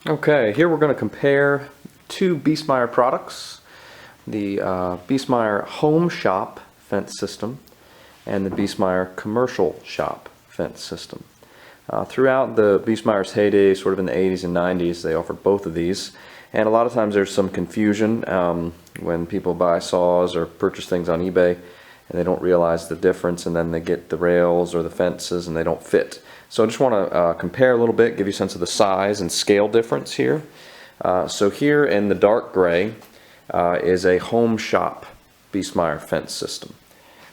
Okay, here we're going to compare two Biesemeyer products, the Biesemeyer Home Shop fence system and the Biesemeyer Commercial Shop fence system. Throughout the Biesemeyer's heyday, sort of in the 80s and 90s, they offered both of these, and a lot of times there's some confusion when people buy saws or purchase things on eBay and they don't realize the difference, and then they get the rails or the fences and they don't fit. So I just want to compare a little bit, give you a sense of the size and scale difference here. So here in the dark gray is a Home Shop Biesemeyer fence system.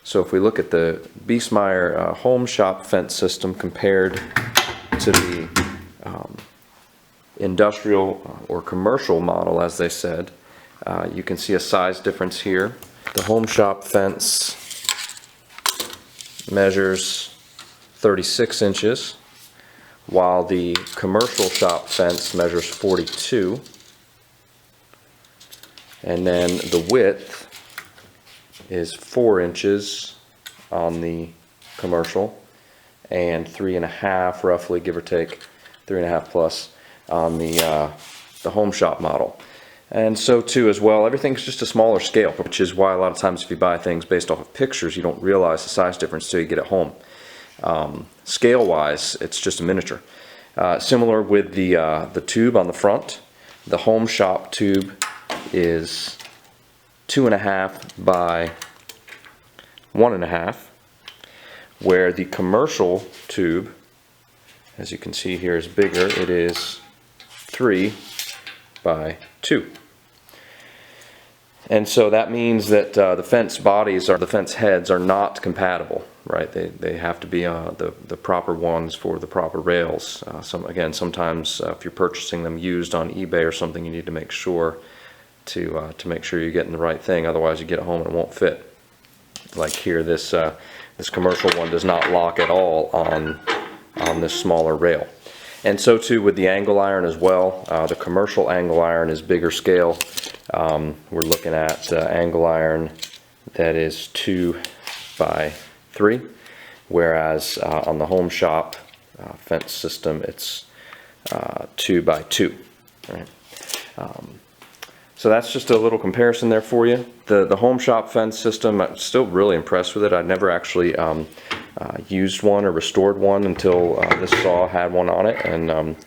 So if we look at the Biesemeyer Home Shop fence system compared to the industrial or commercial model, as they said, you can see a size difference here. The Home Shop fence measures 36 inches, while the Commercial Shop fence measures 42. And then the width is 4 inches on the commercial and 3.5, roughly, give or take, 3.5 plus on the Home Shop model. And so too as well, everything's just a smaller scale, which is why a lot of times if you buy things based off of pictures, you don't realize the size difference till you get it home. Scale wise, it's just a miniature. Similar with the tube on the front. The Home Shop tube is 2.5 by 1.5, where the commercial tube, as you can see here, is bigger. It is 3 by 2. And so that means that the fence bodies, or the fence heads, are not compatible, right? They have to be the proper ones for the proper rails. Sometimes if you're purchasing them used on eBay or something, you need to make sure to make sure you're getting the right thing. Otherwise, you get it home and it won't fit. Like here, this commercial one does not lock at all on this smaller rail. And so too with the angle iron as well. The commercial angle iron is bigger scale. We're looking at angle iron that is 2 by 3, whereas on the Home Shop fence system it's 2 by 2. Right? So that's just a little comparison there for you. The Home Shop fence system, I'm still really impressed with it. I'd never actually used one or restored one until this saw had one on it, and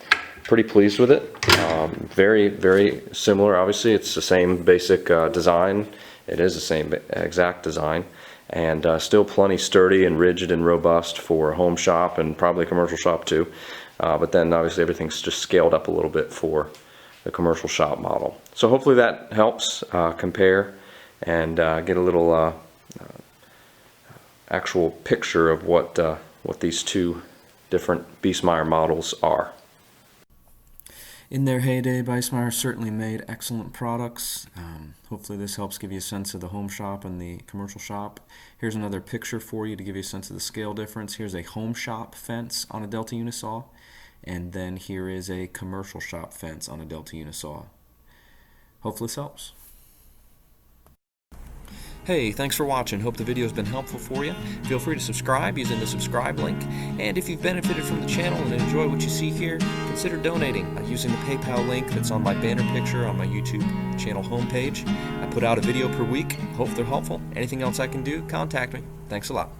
pretty pleased with it. Very, very similar. Obviously, it's the same basic design. It is the same exact design, and still plenty sturdy and rigid and robust for a home shop and probably a commercial shop too. But then obviously everything's just scaled up a little bit for the commercial shop model. So hopefully that helps compare and get a little actual picture of what these two different Biesemeyer models are. In their heyday, Biesemeyer certainly made excellent products. Hopefully this helps give you a sense of the home shop and the commercial shop. Here's another picture for you to give you a sense of the scale difference. Here's a home shop fence on a Delta Unisaw, and then here is a commercial shop fence on a Delta Unisaw. Hopefully this helps. Hey, thanks for watching. Hope the video has been helpful for you. Feel free to subscribe using the subscribe link. And if you've benefited from the channel and enjoy what you see here, consider donating using the PayPal link that's on my banner picture on my YouTube channel homepage. I put out a video per week. Hope they're helpful. Anything else I can do, contact me. Thanks a lot.